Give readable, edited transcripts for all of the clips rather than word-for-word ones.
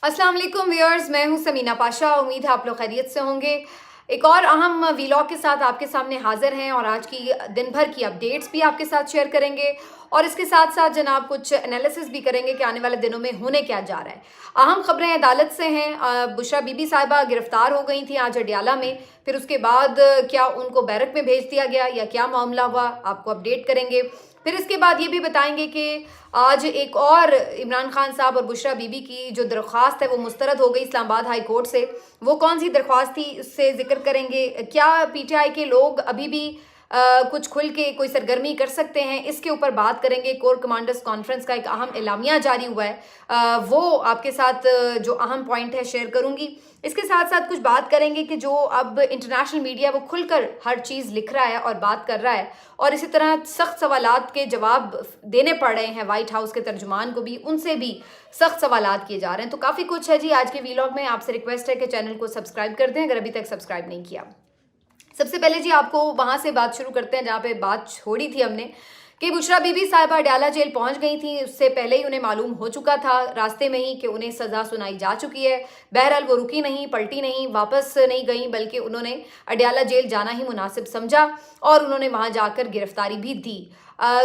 अस्सलाम वालेकुम व्यूअर्स, मैं हूं समीना पाशा। उम्मीद है आप लोग खैरियत से होंगे। एक और अहम वीलॉग के साथ आपके सामने हाजिर हैं और आज की दिन भर की अपडेट्स भी आपके साथ शेयर करेंगे और इसके साथ साथ जनाब कुछ एनालिसिस भी करेंगे कि आने वाले दिनों में होने क्या जा रहा है। अहम खबरें अदालत से हैं। बुशरा बीबी साहिबा गिरफ्तार हो गई थी आज अडियाला में, फिर उसके बाद क्या उनको बैरक में भेज दिया गया या क्या मामला हुआ, आपको अपडेट करेंगे। फिर इसके बाद ये भी बताएंगे कि आज एक और इमरान खान साहब और बुशरा बीबी की जो दरख्वास्त है वो मुस्तरद हो गई इस्लामाबाद हाई कोर्ट से। वो कौन सी दरख्वास्त थी इससे जिक्र करेंगे। क्या पीटीआई के लोग अभी भी कुछ खुल के कोई सरगर्मी कर सकते हैं, इसके ऊपर बात करेंगे। कोर कमांडर्स कॉन्फ्रेंस का एक अहम एलामिया जारी हुआ है, वो आपके साथ जो अहम पॉइंट है शेयर करूंगी। इसके साथ साथ कुछ बात करेंगे कि जो अब इंटरनेशनल मीडिया वो खुलकर हर चीज़ लिख रहा है और बात कर रहा है और इसी तरह सख्त सवालात के जवाब देने पड़ रहे हैं वाइट हाउस के तर्जुमान को भी, उनसे भी सख्त सवालात किए जा रहे हैं। तो काफ़ी कुछ है जी आज के वीलॉग में। आपसे रिक्वेस्ट है कि चैनल को सब्सक्राइब कर दें अगर अभी तक सब्सक्राइब नहीं किया। सबसे पहले जी आपको वहां से बात शुरू करते हैं जहां पे बात छोड़ी थी हमने कि बुशरा बीबी साहिबा अडियाला जेल पहुंच गई थी। उससे पहले ही उन्हें मालूम हो चुका था रास्ते में ही कि उन्हें सजा सुनाई जा चुकी है। बहरहाल वो रुकी नहीं, पलटी नहीं, वापस नहीं गई, बल्कि उन्होंने अडियाला जेल जाना ही मुनासिब समझा और उन्होंने वहां जाकर गिरफ्तारी भी दी।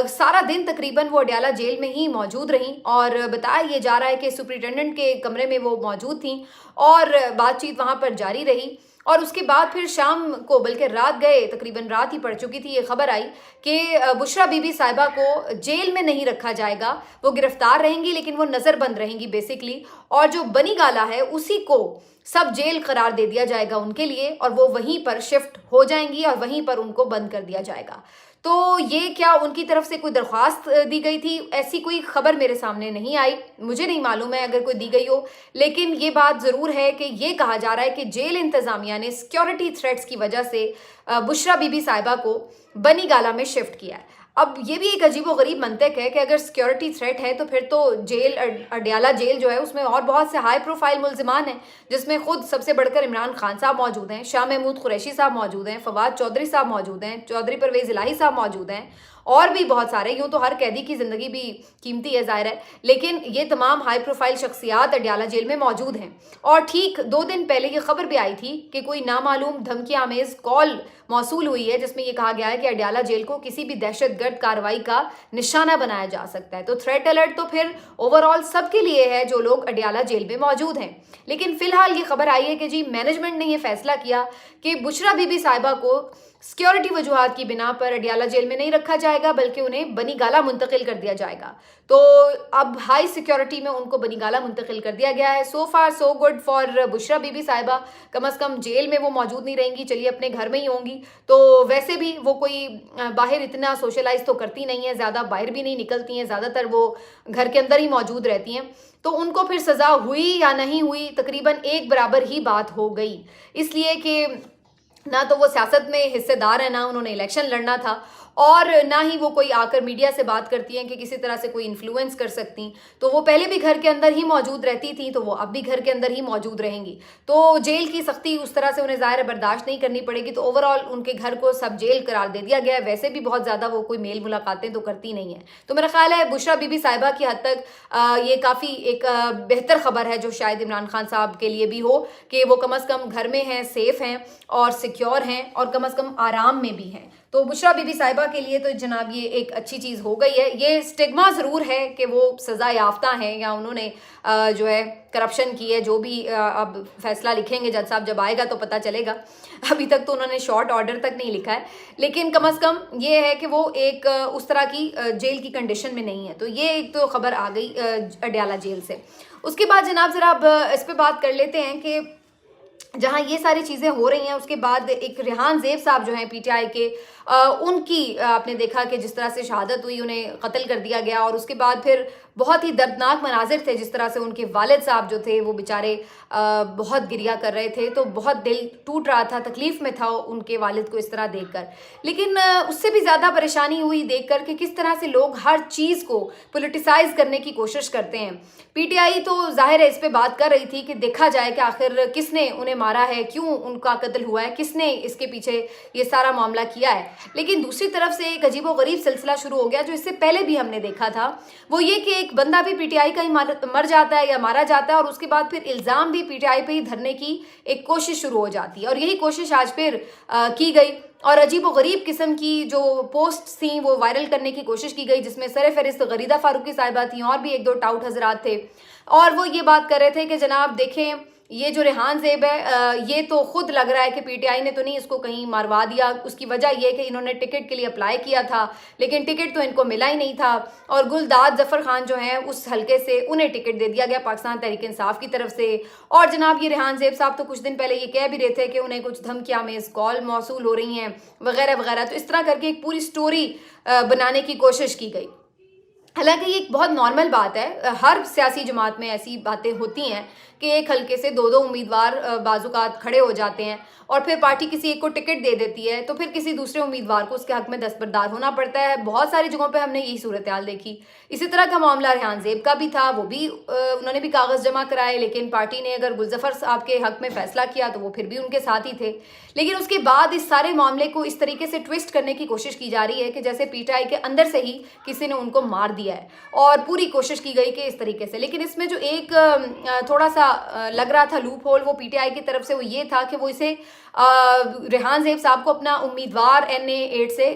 सारा दिन तकरीबन वो अडियाला जेल में ही मौजूद रहीं और बताया ये जा रहा है कि सुपरिटेंडेंट के कमरे में वो मौजूद थीं और बातचीत वहां पर जारी रही। और उसके बाद फिर शाम को, बल्कि रात गए, तकरीबन रात ही पड़ चुकी थी, ये खबर आई कि बुशरा बीबी साहिबा को जेल में नहीं रखा जाएगा। वो गिरफ्तार रहेंगी लेकिन वो नज़रबंद रहेंगी बेसिकली, और जो बनी गाला है उसी को सब जेल करार दे दिया जाएगा उनके लिए और वो वहीं पर शिफ्ट हो जाएंगी और वहीं पर उनको बंद कर दिया जाएगा। तो ये क्या उनकी तरफ से कोई दरख्वास्त दी गई थी? ऐसी कोई खबर मेरे सामने नहीं आई, मुझे नहीं मालूम है अगर कोई दी गई हो। लेकिन ये बात ज़रूर है कि ये कहा जा रहा है कि जेल इंतज़ामिया ने सिक्योरिटी थ्रेट्स की वजह से बुशरा बीबी साहिबा को बनी गाला में शिफ्ट किया है। अब ये भी एक अजीब व गरीब मंतक है कि अगर सिक्योरिटी थ्रेट है तो फिर तो जेल, अडियाला जेल जो है उसमें और बहुत से हाई प्रोफाइल मुल्जिमान हैं, जिसमें खुद सबसे बढ़कर इमरान खान साहब मौजूद हैं, शाह महमूद कुरैशी साहब मौजूद हैं, फवाद चौधरी साहब मौजूद हैं, चौधरी परवेज इलाही साहब मौजूद हैं और भी बहुत सारे। यूँ तो हर कैदी की ज़िंदगी भी कीमती है, ज़ाहिर है, लेकिन ये तमाम हाई प्रोफाइल शख्सियात अडियाला जेल में मौजूद हैं। और ठीक 2 दिन पहले ये खबर भी आई थी कि कोई नामालूम धमकी आमेज कॉल मौसूल हुई है जिसमें यह कहा गया है कि अडियाला जेल को किसी भी दहशतगर्द कार्रवाई का निशाना बनाया जा सकता है। तो थ्रेट अलर्ट तो फिर ओवरऑल सबके लिए है जो लोग अडियाला जेल में मौजूद हैं। लेकिन फिलहाल ये खबर आई है कि जी मैनेजमेंट ने यह फैसला किया कि बुशरा बीबी साहिबा को सिक्योरिटी वजूहात की बिना पर अडियाला जेल में नहीं रखा जाएगा, बल्कि उन्हें बनी गाला मुंतकिल कर दिया जाएगा। तो अब हाई सिक्योरिटी में उनको बनी गाला मुंतकिल कर दिया गया है। सो फार so good for Bushra Bibi साहिबा। कम से कम जेल में वो मौजूद नहीं रहेंगी, चलिए अपने घर में ही होंगी। तो वैसे भी वो कोई बाहर इतना सोशलाइज तो करती नहीं है, ज़्यादा बाहर भी नहीं निकलती हैं, ज़्यादातर वो घर के अंदर ही मौजूद रहती हैं। तो उनको फिर सज़ा हुई या नहीं हुई तकरीबन एक बराबर ही बात हो गई, इसलिए कि ना तो वो सियासत में हिस्सेदार है, ना उन्होंने इलेक्शन लड़ना था और ना ही वो कोई आकर मीडिया से बात करती हैं कि किसी तरह से कोई इन्फ्लुएंस कर सकती। तो वो पहले भी घर के अंदर ही मौजूद रहती थी, तो वो अब भी घर के अंदर ही मौजूद रहेंगी। तो जेल की सख्ती उस तरह से उन्हें ज़ाहिर बर्दाश्त नहीं करनी पड़ेगी। तो ओवरऑल उनके घर को सब जेल करार दे दिया गया है। वैसे भी बहुत ज़्यादा वो कोई मेल मुलाकातें तो करती नहीं है। तो मेरा ख्याल है बुशरा बीबी साहिबा की हद तक ये काफ़ी एक बेहतर खबर है जो शायद इमरान खान साहब के लिए भी हो कि वो कम अज़ कम घर में हैं, सेफ़ हैं और सिक्योर हैं और कम अज़ कम आराम में भी हैं। तो बुशरा बीबी साहिबा के लिए तो जनाब ये एक अच्छी चीज़ हो गई है। ये स्टिग्मा ज़रूर है कि वो सज़ा याफ्ता हैं या उन्होंने जो है करप्शन की है, जो भी अब फैसला लिखेंगे जज साहब जब आएगा तो पता चलेगा। अभी तक तो उन्होंने शॉर्ट ऑर्डर तक नहीं लिखा है, लेकिन कम अज़ कम ये है कि वो एक उस तरह की जेल की कंडीशन में नहीं है। तो ये एक तो खबर आ गई अडियाला जेल से। उसके बाद जनाब ज़रा अब इस पर बात कर लेते हैं कि जहाँ ये सारी चीज़ें हो रही हैं उसके बाद एक रेहान ज़ेब साहब जो हैं पीटीआई के, उनकी आपने देखा कि जिस तरह से शहादत हुई, उन्हें कत्ल कर दिया गया और उसके बाद फिर बहुत ही दर्दनाक मनाजिर थे जिस तरह से उनके वालिद साहब जो थे वो बेचारे बहुत गिरिया कर रहे थे। तो बहुत दिल टूट रहा था, तकलीफ़ में था उनके वालिद को इस तरह देखकर। लेकिन उससे भी ज़्यादा परेशानी हुई देखकर कि किस तरह से लोग हर चीज़ को पोलिटिसाइज़ करने की कोशिश करते हैं। पीटीआई तो ज़ाहिर है इस पर बात कर रही थी कि देखा जाए कि आखिर किसने उन्हें मारा है, क्यों उनका कत्ल हुआ है, किसने इसके पीछे ये सारा मामला किया है। लेकिन दूसरी तरफ से एक अजीबोगरीब सिलसिला शुरू हो गया जो इससे पहले भी हमने देखा था, वो ये कि एक बंदा भी पीटीआई का ही मर जाता है या मारा जाता है और उसके बाद फिर इल्ज़ाम भी पीटीआई पे ही धरने की एक कोशिश शुरू हो जाती है। और यही कोशिश आज फिर की गई और अजीबोगरीब किस्म की जो पोस्ट थी वो वायरल करने की कोशिश की गई, जिसमें सरफहरिस्त गरीदा फारूकी साहिबा थी और भी एक दो टाउट हजरात थे। और वो ये बात कर रहे थे कि जनाब देखें, ये जो रेहान ज़ेब है ये तो खुद लग रहा है कि पीटीआई ने तो नहीं इसको कहीं मारवा दिया। उसकी वजह यह कि इन्होंने टिकट के लिए अप्लाई किया था लेकिन टिकट तो इनको मिला ही नहीं था और गुलदाद जफर खान जो हैं उस हलके से उन्हें टिकट दे दिया गया पाकिस्तान तहरीक इंसाफ की तरफ से। और जनाब ये रेहान ज़ेब साहब तो कुछ दिन पहले ये कह भी रहे थे कि उन्हें कुछ धमकियां में कॉल मौसूल हो रही हैं वगैरह वगैरह। तो इस तरह करके एक पूरी स्टोरी बनाने की कोशिश की गई। हालांकि ये एक बहुत नॉर्मल बात है, हर सियासी जमात में ऐसी बातें होती हैं कि एक हल्के से दो दो उम्मीदवार बाजुकात खड़े हो जाते हैं और फिर पार्टी किसी एक को टिकट दे देती है तो फिर किसी दूसरे उम्मीदवार को उसके हक में दस्तबरदार होना पड़ता है। बहुत सारी जगहों पे हमने यही सूरत हाल देखी। इसी तरह का मामला रेहान ज़ेब का भी था, वो भी उन्होंने भी कागज़ जमा कराए लेकिन पार्टी ने अगर गुलजफर साहब के हक में फैसला किया तो वो फिर भी उनके साथ ही थे। लेकिन उसके बाद इस सारे मामले को इस तरीके से ट्विस्ट करने की कोशिश की जा रही है कि जैसे पीटीआई के अंदर से ही किसी ने उनको मार दिया है और पूरी कोशिश की गई कि इस तरीके से। लेकिन इसमें जो एक थोड़ा सा लग रहा था लूप होल वो पीटीआई की तरफ से वो ये था कि वो इसे रेहान ज़ेब साहब को अपना उम्मीदवार NA 8 से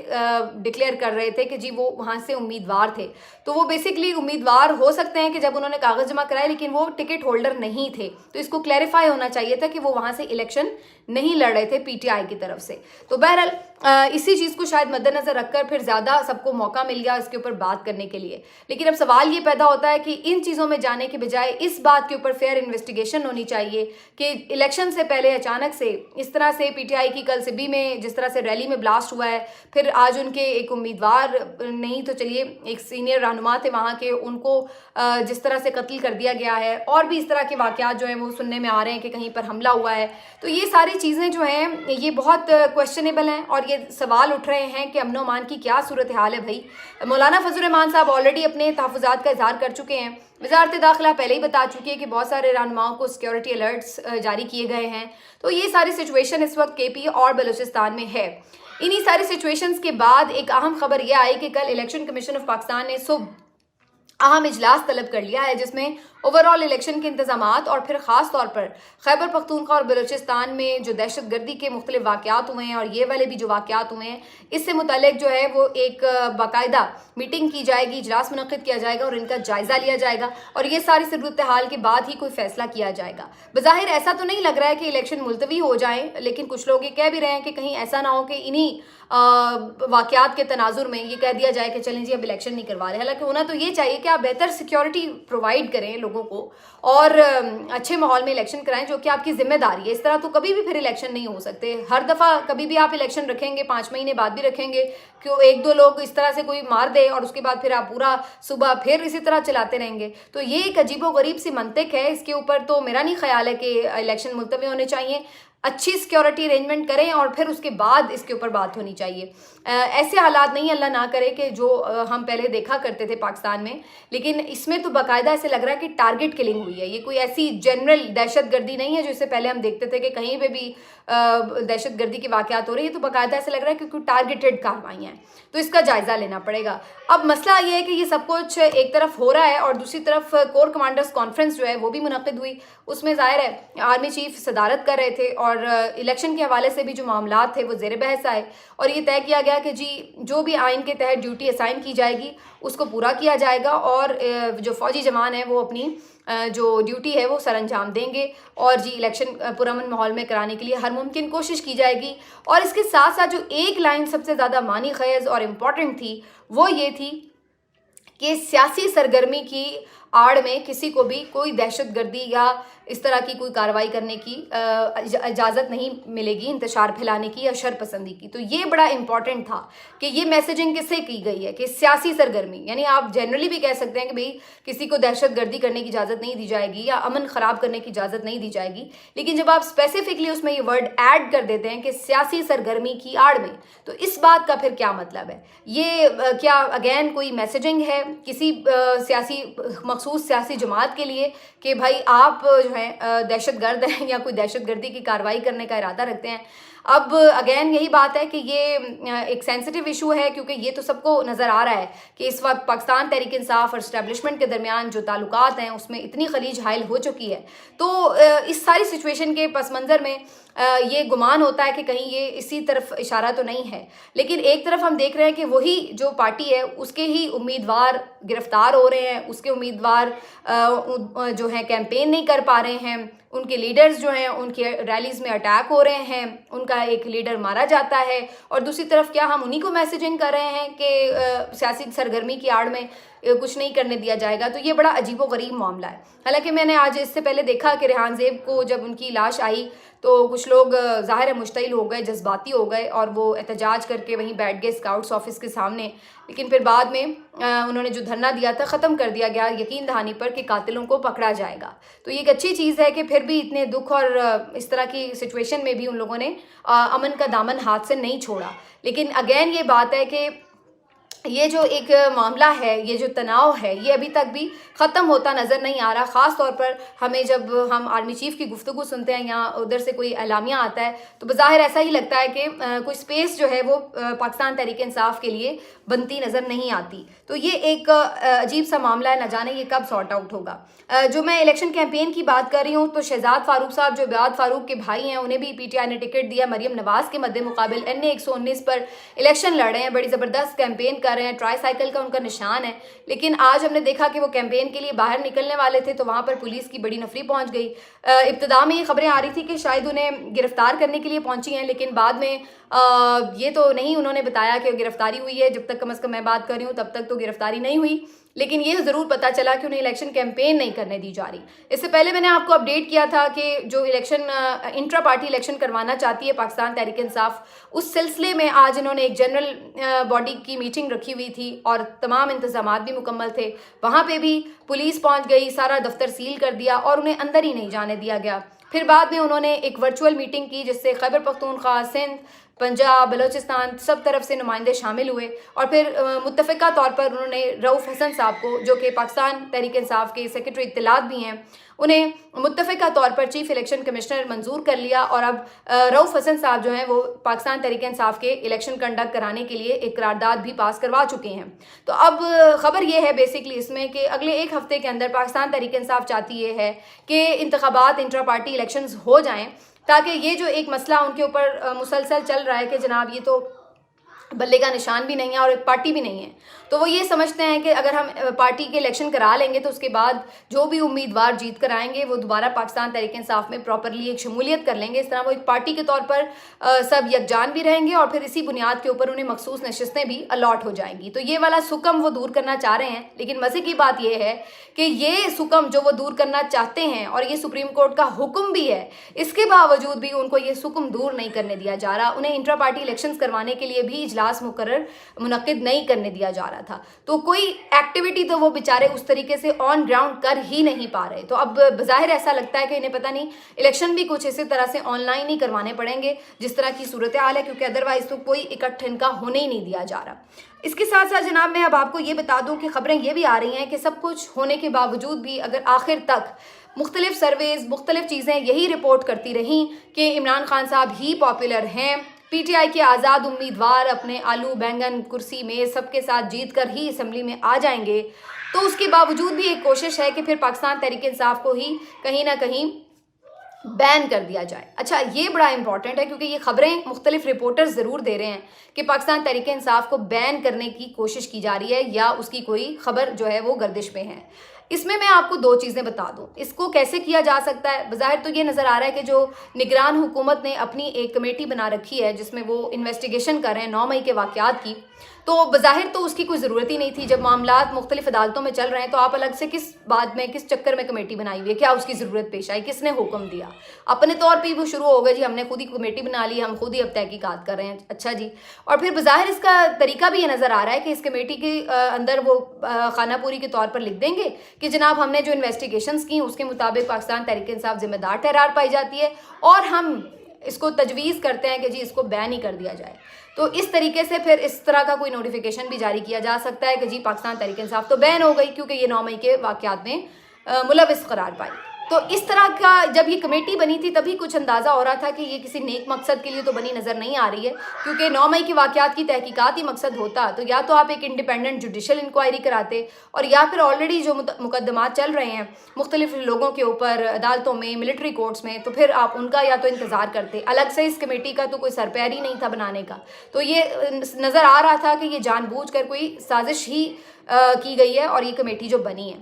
डिक्लेयर कर रहे थे कि जी वो वहाँ से उम्मीदवार थे। तो वो बेसिकली उम्मीदवार हो सकते हैं कि जब उन्होंने कागज़ जमा कराए लेकिन वो टिकट होल्डर नहीं थे। तो इसको क्लैरिफाई होना चाहिए था कि वो वहाँ से इलेक्शन नहीं लड़ रहे थे पीटीआई की तरफ से। तो बहरहाल इसी चीज़ को शायद मद्देनजर रखकर फिर ज़्यादा सबको मौका मिल गया इसके ऊपर बात करने के लिए। लेकिन अब सवाल ये पैदा होता है कि इन चीज़ों में जाने के बजाय इस बात के ऊपर फेयर इन्वेस्टिगेशन होनी चाहिए कि इलेक्शन से पहले अचानक से इस तरह से पीटीआई की कल सिबी में जिस तरह से रैली में ब्लास्ट हुआ है, फिर आज उनके एक उम्मीदवार नहीं तो चलिए एक सीनियर रहनुमा थे वहाँ के, उनको जिस तरह से कत्ल कर दिया गया है और भी इस तरह के वाक़यात जो हैं वो सुनने में आ रहे हैं कि कहीं पर हमला हुआ है। तो ये सारी चीज़ें जो हैं ये बहुत क्वेश्चनेबल हैं और ये सवाल उठ रहे हैं कि अमन ओ अमान की क्या सूरत हाल है। भाई मौलाना फजल रहमान साहब ऑलरेडी अपने तहफ़्फ़ुज़ात का इज़हार कर चुके हैं। वज़ारत दाखिला पहले ही बता चुकी है कि बहुत सारे रहनुमाओं को सिक्योरिटी अलर्ट्स जारी किए गए हैं। तो ये सारी सिचुएशन इस वक्त KP और बलूचिस्तान में है। इन्हीं सारी सिचुएशंस के बाद एक अहम खबर यह आई कि कल इलेक्शन कमीशन ऑफ पाकिस्तान ने सुबह अहम इजलास तलब कर लिया है जिसमें ओवरऑल इलेक्शन के इंतजामात और फिर ख़ास तौर पर खैबर पख्तूनख्वा और बलूचिस्तान में जो दहशत गर्दी के मुख्तलिफ वाक़यात हुए हैं और ये वाले भी जो वाक़यात हुए हैं इससे मुतालिक जो है वो एक बाकायदा मीटिंग की जाएगी, इजलास मुनक़्क़िद किया जाएगा और इनका जायज़ा लिया जाएगा और ये सारी सूरत हाल के बाद ही कोई फैसला किया जाएगा। बज़ाहिर ऐसा तो नहीं लग रहा है कि इलेक्शन मुलतवी हो जाए, लेकिन कुछ लोग ये कह भी रहे हैं कि कहीं ऐसा ना हो कि इन्हीं वाक़यात के तनाजुर में ये कह दिया जाए कि चलें जी अब इलेक्शन नहीं करवा रहे। हालांकि होना तो ये चाहिए कि आप बेहतर सिक्योरिटी प्रोवाइड करें लोगों को और अच्छे माहौल में इलेक्शन कराएं जो कि आपकी जिम्मेदारी है। इस तरह तो कभी भी फिर इलेक्शन नहीं हो सकते। हर दफ़ा कभी भी आप इलेक्शन रखेंगे 5 महीने बाद भी रखेंगे, क्यों एक दो लोग इस तरह से कोई मार दे और उसके बाद फिर आप पूरा सुबह फिर इसी तरह चलाते रहेंगे। तो ये एक अजीबोगरीब सी मंतिक है। इसके ऊपर तो मेरा नहीं ख्याल है कि इलेक्शन मुलतवी होने चाहिए। अच्छी सिक्योरिटी अरेंजमेंट करें और फिर उसके बाद इसके ऊपर बात होनी चाहिए। ऐसे हालात नहीं अल्लाह ना करे कि जो हम पहले देखा करते थे पाकिस्तान में, लेकिन इसमें तो बाकायदा ऐसे लग रहा है कि टारगेट किलिंग हुई है। ये कोई ऐसी जनरल दहशत गर्दी नहीं है जो इससे पहले हम देखते थे कि कहीं पे भी दहशत गर्दी के वाक़यात हो रही है। तो बाकायदा ऐसे लग रहा है कि कोई टारगेटेड कार्रवाई हैं, तो इसका जायज़ा लेना पड़ेगा। अब मसला ये है कि ये सब कुछ एक तरफ हो रहा है और दूसरी तरफ कोर कमांडर्स कॉन्फ्रेंस जो है वो भी मुनक़्क़िद हुई। उसमें ज़ाहिर है आर्मी चीफ सदारत कर रहे थे और इलेक्शन के हवाले से भी जो मामला थे वो ज़ेर बहस आए और ये तय किया गया कि जी जो भी आइन के तहत ड्यूटी असाइन की जाएगी उसको पूरा किया जाएगा और जो फ़ौजी जवान हैं वो अपनी जो ड्यूटी है वो सर अंजाम देंगे और जी इलेक्शन पुरअमन माहौल में कराने के लिए हर मुमकिन कोशिश की जाएगी। और इसके साथ साथ जो एक लाइन सबसे ज़्यादा मानी ख़ेज़ और इम्पॉर्टेंट थी वो ये थी कि सियासी सरगर्मी की आड़ में किसी को भी कोई दहशतगर्दी या इस तरह की कोई कार्रवाई करने की इजाज़त नहीं मिलेगी, इंतशार फैलाने की या शर पसंदी की। तो ये बड़ा इंपॉर्टेंट था कि ये मैसेजिंग किससे की गई है कि सियासी सरगर्मी, यानी आप जनरली भी कह सकते हैं कि भाई किसी को दहशतगर्दी करने की इजाज़त नहीं दी जाएगी या अमन ख़राब करने की इजाज़त नहीं दी जाएगी, लेकिन जब आप स्पेसिफिकली उसमें ये वर्ड ऐड कर देते हैं कि सियासी सरगर्मी की आड़ में, तो इस बात का फिर क्या मतलब है? ये क्या अगेन कोई मैसेजिंग है किसी सियासी मखसूस सियासी जमात के लिए कि भाई आप जो है दहशतगर्द हैं या कोई दहशतगर्दी की कार्रवाई करने का इरादा रखते हैं? अब अगेन यही बात है कि ये एक सेंसिटिव इशू है, क्योंकि ये तो सबको नज़र आ रहा है कि इस वक्त पाकिस्तान तहरीक इंसाफ और इस्टेब्लिशमेंट के दरमियान जो ताल्लुकात हैं उसमें इतनी खलीज हाइल हो चुकी है। तो इस सारी सिचुएशन के पस मंज़र में ये गुमान होता है कि कहीं ये इसी तरफ इशारा तो नहीं है, लेकिन एक तरफ हम देख रहे हैं कि वही जो पार्टी है उसके ही उम्मीदवार गिरफ्तार हो रहे हैं, उसके उम्मीदवार जो हैं कैंपेन नहीं कर पा रहे हैं, उनके लीडर्स जो हैं उनके रैलीज़ में अटैक हो रहे हैं, उनका एक लीडर मारा जाता है, और दूसरी तरफ क्या हम उन्हीं को मैसेजिंग कर रहे हैं कि सियासी सरगर्मी की आड़ में कुछ नहीं करने दिया जाएगा। तो ये बड़ा अजीबो गरीब मामला है। हालांकि मैंने आज इससे पहले देखा कि रेहान ज़ेब को जब उनकी लाश आई तो कुछ लोग ज़ाहिर है मुश्तिल हो गए, जज्बाती हो गए, और वो एहतजाज करके वहीं बैठ गए स्काउट्स ऑफिस के सामने। लेकिन फिर बाद में उन्होंने जो धरना दिया था ख़त्म कर दिया गया यकीन दहानी पर कि कातिलों को पकड़ा जाएगा। तो ये एक अच्छी चीज़ है कि फिर भी इतने दुख और इस तरह की सिचुएशन में भी उन लोगों ने अमन का दामन हाथ से नहीं छोड़ा। लेकिन अगेन ये बात है कि ये जो एक मामला है, ये जो तनाव है, ये अभी तक भी ख़त्म होता नज़र नहीं आ रहा। ख़ास तौर पर हमें जब हम आर्मी चीफ़ की गुफ्तगू सुनते हैं या उधर से कोई एलामिया आता है तो बज़ाहिर ऐसा ही लगता है कि कोई स्पेस जो है वो पाकिस्तान तहरीक इंसाफ के लिए बनती नज़र नहीं आती। तो ये एक अजीब सा मामला है, न जाने ये कब सॉर्ट आउट होगा। जो मैं इलेक्शन कैंपेन की बात कर रही हूँ तो शहजाद फारूक साहब जो बियाद फारूक के भाई हैं उन्हें भी PTI ने टिकट दिया। मरियम नवाज़ के मद्दे मुकाबिल NA 119 पर इलेक्शन लड़ रहे हैं, बड़ी ज़बरदस्त कैंपेन कर रहे हैं, ट्राईसाइकिल का उनका निशान है। लेकिन आज हमने देखा कि वो कैंपेन के लिए बाहर निकलने वाले थे तो वहाँ पर पुलिस की बड़ी नफरी पहुँच गई। इब्तिदा में ये खबरें आ रही थी कि शायद उन्हें गिरफ्तार करने के लिए पहुँची हैं, लेकिन बाद में ये तो नहीं उन्होंने बताया कि गिरफ्तारी हुई है। जब तक कम से कम मैं बात कर रही हूँ तब तक तो गिरफ्तारी नहीं हुई, लेकिन ये ज़रूर पता चला कि उन्हें इलेक्शन कैंपेन नहीं करने दी जा रही। इससे पहले मैंने आपको अपडेट किया था कि जो इलेक्शन इंट्रा पार्टी इलेक्शन करवाना चाहती है पाकिस्तान तहरीक इंसाफ, उस सिलसिले में आज इन्होंने एक जनरल बॉडी की मीटिंग रखी हुई थी और तमाम इंतजामात भी मुकम्मल थे। वहाँ पे भी पुलिस पहुँच गई, सारा दफ्तर सील कर दिया और उन्हें अंदर ही नहीं जाने दिया गया। फिर बाद में उन्होंने एक वर्चुअल मीटिंग की जिससे खैबर पख्तूनख्वा, सिंध, पंजाब, बलोचिस्तान सब तरफ से नुमाइंदे शामिल हुए, और फिर मुत्तफ़िका तौर पर उन्होंने रऊफ़ हसन साहब को, जो कि पाकिस्तान तहरीक इंसाफ के सेक्रेटरी इत्तलात भी हैं, उन्हें मुत्तफ़िका तौर पर चीफ इलेक्शन कमिश्नर मंजूर कर लिया। और अब रऊफ़ हसन साहब जो हैं वो पाकिस्तान तहरीक इंसाफ के इलेक्शन कंडक्ट कराने के लिए एक करारदाद भी पास करवा चुके हैं। तो अब ख़बर ये है बेसिकली इसमें कि अगले एक हफ़्ते के अंदर पाकिस्तान तहरीक इंसाफ चाहती ये है कि इंतखाबात इंट्रा पार्टी इलेक्शंस हो जाएँ, ताकि ये जो एक मसला उनके ऊपर मुसलसल चल रहा है कि जनाब ये तो बल्ले का निशान भी नहीं है और एक पार्टी भी नहीं है, तो वो ये समझते हैं कि अगर हम पार्टी के इलेक्शन करा लेंगे तो उसके बाद जो भी उम्मीदवार जीत कर आएंगे वो दोबारा पाकिस्तान तहरीक इंसाफ में प्रॉपरली एक शमूलियत कर लेंगे। इस तरह वो एक पार्टी के तौर पर सब यकजान भी रहेंगे और फिर इसी बुनियाद के ऊपर उन्हें मखसूस नशिस्तें भी अलॉट हो जाएंगी। तो ये वाला सुकम वो दूर करना चाह रहे हैं, लेकिन मज़े की बात यह है कि ये सुकम जो वो दूर करना चाहते हैं और ये सुप्रीम कोर्ट का हुक्म भी है, इसके बावजूद भी उनको ये सुकम दूर नहीं करने दिया जा रहा। उन्हें इंट्रा पार्टी इलेक्शन करवाने के लिए भी इजलास मुकर्रर मुनक्किद नहीं करने दिया जा रहा था। तो कोई एक्टिविटी तो वो बेचारे उस तरीके से ऑन ग्राउंड कर ही नहीं पा रहे। तो अब बज़ाहिर ऐसा लगता है कि इन्हें पता नहीं इलेक्शन भी कुछ इसी तरह से ऑनलाइन ही करवाने पड़ेंगे जिस तरह की सूरत हाल है, क्योंकि अदरवाइज तो कोई इकट्ठा इनका होने ही नहीं दिया जा रहा। इसके साथ साथ जनाब मैं अब आपको ये बता दूं कि खबरें ये भी आ रही हैं कि सब कुछ होने के बावजूद भी अगर आखिर तक मुख्तलिफ सर्वेज मुख्तलिफ चीज़ें यही रिपोर्ट करती रहीं कि इमरान खान साहब ही पॉपुलर हैं, PTI के आज़ाद उम्मीदवार अपने आलू बैंगन कुर्सी में सबके साथ जीत कर ही असम्बली में आ जाएंगे, तो उसके बावजूद भी एक कोशिश है कि फिर पाकिस्तान तहरीक इंसाफ को ही कहीं ना कहीं बैन कर दिया जाए। अच्छा, ये बड़ा इंपॉर्टेंट है क्योंकि ये खबरें मुख्तलिफ रिपोर्टर्स ज़रूर दे रहे हैं कि पाकिस्तान तहरीक इंसाफ को बैन करने की कोशिश की जा रही है या उसकी कोई खबर जो है वो गर्दिश में है। इसमें मैं आपको दो चीज़ें बता दूं, इसको कैसे किया जा सकता है। बज़ाहिर तो ये नज़र आ रहा है कि जो निगरान हुकूमत ने अपनी एक कमेटी बना रखी है जिसमें वो इन्वेस्टिगेशन कर रहे हैं 9 मई के वाक़यात की, तो बज़ाहिर तो उसकी कोई ज़रूरत ही नहीं थी। जब मामलात मुख्तलिफ अदालतों में चल रहे हैं तो आप अलग से किस बात में किस चक्कर में कमेटी बनाई हुई है, क्या उसकी ज़रूरत पेश आई, किसने हुक्म दिया? अपने तौर पर वो शुरू हो गए जी हमने खुद ही कमेटी बना ली, हम खुद ही अब तहकीकात कर रहे हैं। अच्छा जी, और फिर बज़ाहिर इसका तरीका भी ये नज़र आ रहा है कि इस कमेटी के अंदर वो खानापूरी के तौर पर लिख देंगे कि जनाब हमने जो इन्वेस्टिगेशंस की उसके मुताबिक पाकिस्तान तहरीक इंसाफ जिम्मेदार ठहरार पाई जाती है और हम इसको तजवीज़ करते हैं कि जी इसको बैन ही कर दिया जाए। तो इस तरीके से फिर इस तरह का कोई नोटिफिकेशन भी जारी किया जा सकता है कि जी पाकिस्तान तहरीक इंसाफ तो बैन हो गई क्योंकि ये 9 मई के वाक़यात में मुलविस करार पाई। तो इस तरह का जब ये कमेटी बनी थी तभी कुछ अंदाज़ा हो रहा था कि ये किसी नेक मकसद के लिए तो बनी नज़र नहीं आ रही है, क्योंकि 9 मई की वाक़यात की तहकीकात ही मकसद होता तो या तो आप एक इंडिपेंडेंट जुडिशल इंक्वायरी कराते, और या फिर ऑलरेडी जो मुकदमात चल रहे हैं मुख्तलिफ लोगों के ऊपर अदालतों में, मिलिट्री कोर्ट्स में, तो फिर आप उनका या तो इंतज़ार करते। अलग से इस कमेटी का तो कोई सरपैर ही नहीं था बनाने का। तो ये नज़र आ रहा था कि ये जानबूझकर कोई साजिश ही की गई है और ये कमेटी जो बनी है।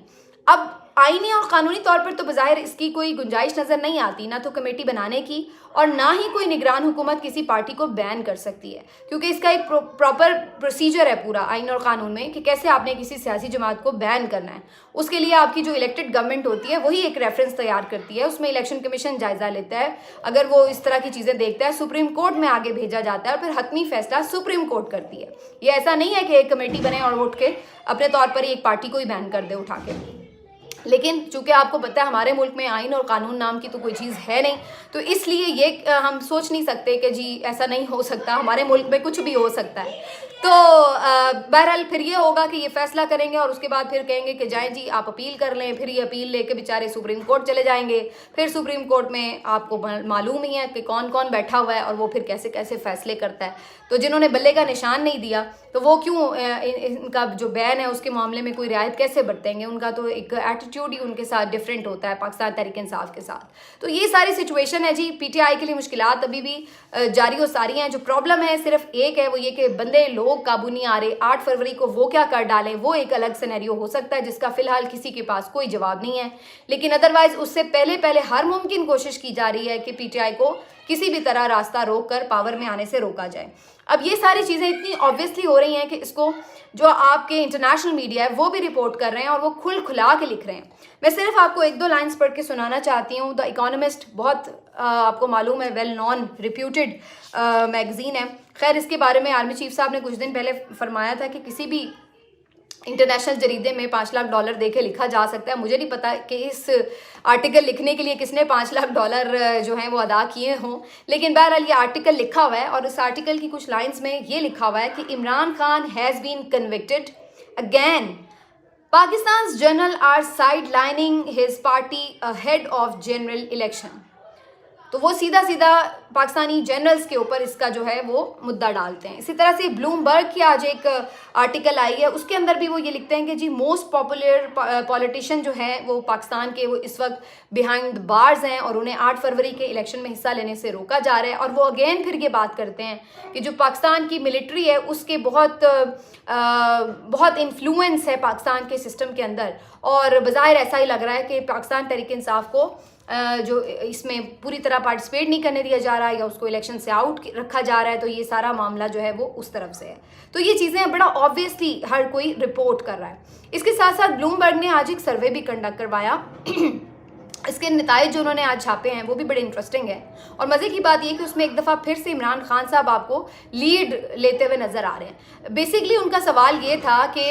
अब आईनी और कानूनी तौर पर तो बज़ाहिर इसकी कोई गुंजाइश नज़र नहीं आती, ना तो कमेटी बनाने की और ना ही कोई निगरान हुकूमत किसी पार्टी को बैन कर सकती है, क्योंकि इसका एक प्रॉपर प्रोसीजर है पूरा आईन और कानून में कि कैसे आपने किसी सियासी जमात को बैन करना है। उसके लिए आपकी जो इलेक्टेड गवर्नमेंट होती है वही एक रेफरेंस तैयार करती है, उसमें इलेक्शन कमीशन जायज़ा लेता है, अगर वो इस तरह की चीज़ें देखता है सुप्रीम कोर्ट में आगे भेजा जाता है और फिर हतमी फैसला सुप्रीम कोर्ट करती है। ये ऐसा नहीं है कि एक कमेटी बने और उठ के अपने तौर पर ही एक पार्टी को ही बैन कर दे उठा के। लेकिन चूंकि आपको पता है हमारे मुल्क में आइन और कानून नाम की तो कोई चीज़ है नहीं, तो इसलिए ये हम सोच नहीं सकते कि जी ऐसा नहीं हो सकता, हमारे मुल्क में कुछ भी हो सकता है। तो बहरहाल फिर ये होगा कि ये फैसला करेंगे और उसके बाद फिर कहेंगे कि जाएं जी आप अपील कर लें, फिर ये अपील लेके बेचारे सुप्रीम कोर्ट चले जाएंगे, फिर सुप्रीम कोर्ट में आपको मालूम ही है कि कौन कौन बैठा हुआ है और वो फिर कैसे कैसे फैसले करता है। तो जिन्होंने बल्ले का निशान नहीं दिया तो वो क्यों इनका जो बैन है उसके मामले में कोई रियायत कैसे बरतेंगे, उनका तो एक एटीट्यूड ही उनके साथ डिफरेंट होता है पाकिस्तान तहरीक इंसाफ के साथ। तो ये सारी सिचुएशन है जी, पीटीआई के लिए मुश्किलात अभी भी जारी और सारी हैं। जो प्रॉब्लम है सिर्फ एक है, वो ये कि बंदे लोग काबू नहीं आ रहे। 8 फरवरी को वो क्या कर डालें वो एक अलग सिनेरियो हो सकता है जिसका फिलहाल किसी के पास कोई जवाब नहीं है, लेकिन अदरवाइज उससे पहले हर मुमकिन कोशिश की जा रही है कि पीटीआई को किसी भी तरह रास्ता रोक कर पावर में आने से रोका जाए। अब ये सारी चीज़ें इतनी ऑब्वियसली हो रही हैं कि इसको जो आपके इंटरनेशनल मीडिया है वो भी रिपोर्ट कर रहे हैं और वो खुला के लिख रहे हैं। मैं सिर्फ आपको 1-2 लाइंस पढ़ के सुनाना चाहती हूँ। द इकोनॉमिस्ट बहुत आपको मालूम है वेल नॉन रिप्यूटेड मैगजीन है। खैर इसके बारे में आर्मी चीफ साहब ने कुछ दिन पहले फरमाया था कि किसी भी इंटरनेशनल जरीदे में $5 लाख देके लिखा जा सकता है। मुझे नहीं पता कि इस आर्टिकल लिखने के लिए किसने $5 लाख जो हैं वो अदा किए हों, लेकिन बहरहाल ये आर्टिकल लिखा हुआ है और उस आर्टिकल की कुछ लाइंस में ये लिखा हुआ है कि Imran Khan has been convicted again, Pakistan general are sidelining his party ahead of general election. तो वो सीधा पाकिस्तानी जनरल्स के ऊपर इसका जो है वो मुद्दा डालते हैं। इसी तरह से ब्लूमबर्ग की आज एक आर्टिकल आई है, उसके अंदर भी वो ये लिखते हैं कि जी मोस्ट पॉपुलर पॉलिटिशियन जो है वो पाकिस्तान के वो इस वक्त बिहाइंड द बार्स हैं और उन्हें 8 फरवरी के इलेक्शन में हिस्सा लेने से रोका जा रहा है। और वो अगेन फिर ये बात करते हैं कि जो पाकिस्तान की मिलिट्री है उसके बहुत इन्फ्लुएंस है पाकिस्तान के सिस्टम के अंदर, और बज़ाहिर ऐसा ही लग रहा है कि पाकिस्तान तहरीक इंसाफ को जो इसमें पूरी तरह पार्टिसिपेट नहीं करने दिया जा रहा है या उसको इलेक्शन से आउट रखा जा रहा है। तो ये सारा मामला जो है वो उस तरफ से है। तो ये चीज़ें बड़ा ऑब्वियसली हर कोई रिपोर्ट कर रहा है। इसके साथ साथ ब्लूमबर्ग ने आज एक सर्वे भी कंडक्ट करवाया। इसके नताइज जो उन्होंने आज छापे हैं वो भी बड़े इंटरेस्टिंग है, और मज़े की बात यह कि उसमें एक दफ़ा फिर से इमरान खान साहब आपको लीड लेते हुए नज़र आ रहे हैं। बेसिकली उनका सवाल ये था कि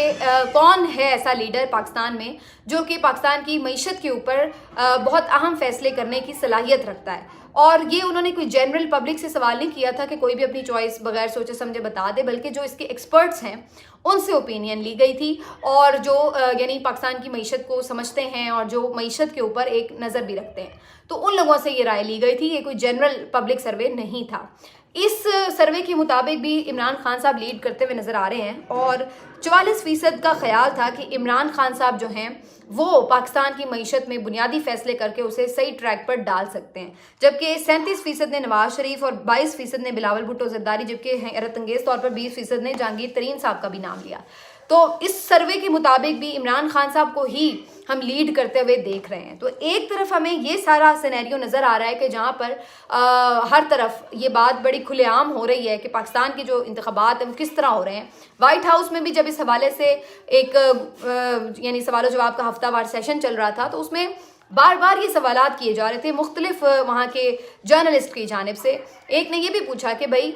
कौन है ऐसा लीडर पाकिस्तान में जो कि पाकिस्तान की मईशत के ऊपर बहुत अहम फैसले करने की सलाहियत रखता है। और ये उन्होंने कोई जनरल पब्लिक से सवाल नहीं किया था कि कोई भी अपनी चॉइस बगैर सोचे समझे बता दे, बल्कि जो इसके एक्सपर्ट्स हैं उनसे ओपिनियन ली गई थी, और जो यानी पाकिस्तान की मईशत को समझते हैं और जो मईशत के ऊपर एक नज़र भी रखते हैं, तो उन लोगों से ये राय ली गई थी। ये कोई जनरल पब्लिक सर्वे नहीं था। इस सर्वे के मुताबिक भी इमरान खान साहब लीड करते हुए नज़र आ रहे हैं, और 44% का ख्याल था कि इमरान खान साहब जो हैं वो पाकिस्तान की मईशत में बुनियादी फैसले करके उसे सही ट्रैक पर डाल सकते हैं, जबकि 37% ने नवाज शरीफ और 22% ने बिलावल भुट्टो जरदारी, जबकि हैरत अंगेज तौर पर 20% ने जहांगीर तरीन साहब का भी नाम लिया। तो इस सर्वे के मुताबिक भी इमरान खान साहब को ही हम लीड करते हुए देख रहे हैं। तो एक तरफ हमें ये सारा सिनेरियो नज़र आ रहा है कि जहाँ पर हर तरफ ये बात बड़ी खुलेआम हो रही है कि पाकिस्तान के जो इंतखाबात हैं वो किस तरह हो रहे हैं। वाइट हाउस में भी जब इस हवाले से एक यानी सवाल जवाब का हफ्तावार सेशन चल रहा था, तो उसमें बार बार ये सवालात किए जा रहे थे मुख्तलिफ वहाँ के जर्नलिस्ट की जानिब से। एक ने ये भी पूछा कि भाई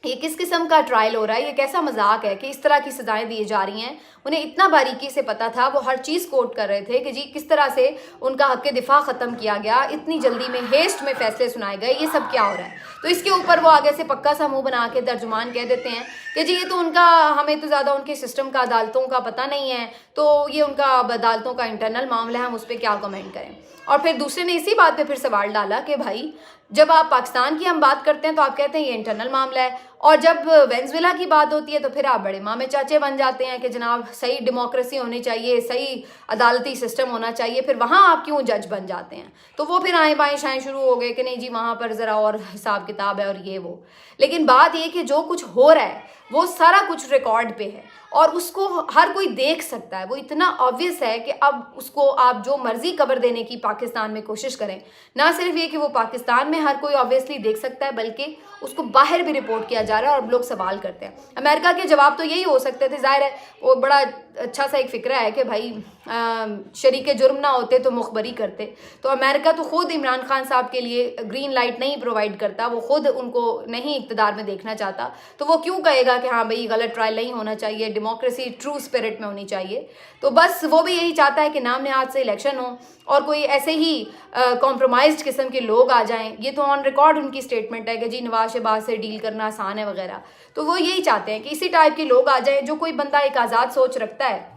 ये किस किस्म का ट्रायल हो रहा है, ये कैसा मजाक है कि इस तरह की सजाएं दी जा रही हैं। उन्हें इतना बारीकी से पता था, वो हर चीज़ कोट कर रहे थे कि जी किस तरह से उनका हक़ दिफा ख़त्म किया गया, इतनी जल्दी में हेस्ट में फैसले सुनाए गए, ये सब क्या हो रहा है। तो इसके ऊपर वो आगे से पक्का सा मुंह बना के तर्जुमान कह देते हैं कि जी ये तो उनका, हमें तो ज़्यादा उनके सिस्टम का, अदालतों का पता नहीं है, तो ये उनका अदालतों का इंटरनल मामला है, हम उस पर क्या कमेंट करें। और फिर दूसरे ने इसी बात पे फिर सवाल डाला कि भाई जब आप पाकिस्तान की हम बात करते हैं तो आप कहते हैं ये इंटरनल मामला है, और जब वेनेजुएला की बात होती है तो फिर आप बड़े मामे चाचे बन जाते हैं कि जनाब सही डेमोक्रेसी होनी चाहिए, सही अदालती सिस्टम होना चाहिए, फिर वहाँ आप क्यों जज बन जाते हैं। तो वो फिर आए बाएँ शाएँ शुरू हो गए कि नहीं जी वहाँ पर ज़रा और हिसाब किताब है और ये वो। लेकिन बात ये कि जो कुछ हो रहा है वो सारा कुछ रिकॉर्ड पे है और उसको हर कोई देख सकता है। वो इतना ऑब्वियस है कि अब उसको आप जो मर्जी कवर देने की पाकिस्तान में कोशिश करें, ना सिर्फ ये कि वो पाकिस्तान में हर कोई ऑब्वियसली देख सकता है बल्कि उसको बाहर भी रिपोर्ट किया जा रहा है और लोग सवाल करते हैं। अमेरिका के जवाब तो यही हो सकते थे, जाहिर है वो बड़ा अच्छा सा एक फ़िक्रा है कि भाई शरीके जुर्म ना होते तो मुखबरी करते। तो अमेरिका तो ख़ुद इमरान खान साहब के लिए ग्रीन लाइट नहीं प्रोवाइड करता, वो ख़ुद उनको नहीं इक़्तिदार में देखना चाहता, तो वो क्यों कहेगा कि हाँ भाई गलत ट्रायल नहीं होना चाहिए, डेमोक्रेसी ट्रू स्पिरिट में होनी चाहिए। तो बस वो भी यही चाहता है कि नाम नेहाद से इलेक्शन हो और कोई ऐसे ही कॉम्प्रोमाइज्ड किस्म के लोग आ जाएं। ये तो ऑन रिकॉर्ड उनकी स्टेटमेंट है कि जी नवाज शहबाज से डील करना आसान है वगैरह। तो वो यही चाहते हैं कि इसी टाइप के लोग आ जाएं, जो कोई बंदा एक आज़ाद सोच रखता है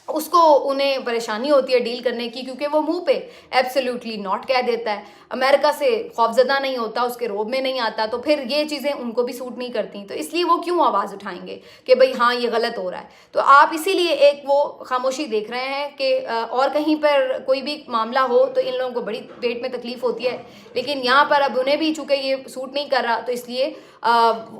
उसको उन्हें परेशानी होती है डील करने की, क्योंकि वो मुंह पे एब्सोल्युटली नॉट कह देता है, अमेरिका से खौफजदा नहीं होता, उसके रोब में नहीं आता, तो फिर ये चीज़ें उनको भी सूट नहीं करती। तो इसलिए वो क्यों आवाज़ उठाएंगे कि भाई हाँ ये गलत हो रहा है। तो आप इसीलिए एक वो खामोशी देख रहे हैं कि और कहीं पर कोई भी मामला हो तो इन लोगों को बड़ी पेट में तकलीफ होती है, लेकिन यहाँ पर अब उन्हें भी चूँकि ये सूट नहीं कर रहा तो इसलिए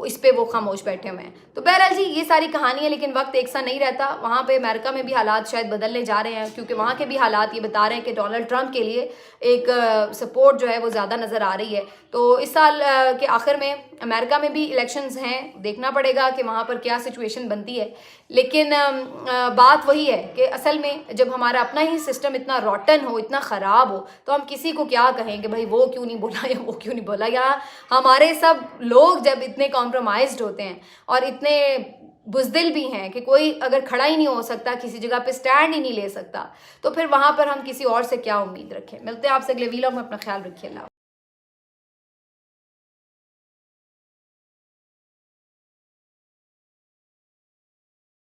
इस पे वो खामोश बैठे हुए हैं। तो बहरहाल जी ये सारी कहानी है, लेकिन वक्त एक सा नहीं रहता। वहाँ पे अमेरिका में भी हालात शायद बदलने जा रहे हैं, क्योंकि वहाँ के भी हालात ये बता रहे हैं कि डोनाल्ड ट्रंप के लिए एक सपोर्ट जो है वो ज़्यादा नज़र आ रही है। तो इस साल के आखिर में अमेरिका में भी इलेक्शंस हैं, देखना पड़ेगा कि वहाँ पर क्या सिचुएशन बनती है। लेकिन बात वही है कि असल में जब हमारा अपना ही सिस्टम इतना रॉटन हो, इतना ख़राब हो, तो हम किसी को क्या कहें कि भाई वो क्यों नहीं बोला या वो क्यों नहीं बोला। या हमारे सब लोग जब इतने कॉम्प्रोमाइज्ड होते हैं और इतने बुज़दिल भी हैं कि कोई अगर खड़ा ही नहीं हो सकता, किसी जगह पे स्टैंड ही नहीं ले सकता, तो फिर वहाँ पर हम किसी और से क्या उम्मीद रखें। मिलते हैं आपसे अगले वीलॉग में, अपना ख्याल रखिए। अल्लाह।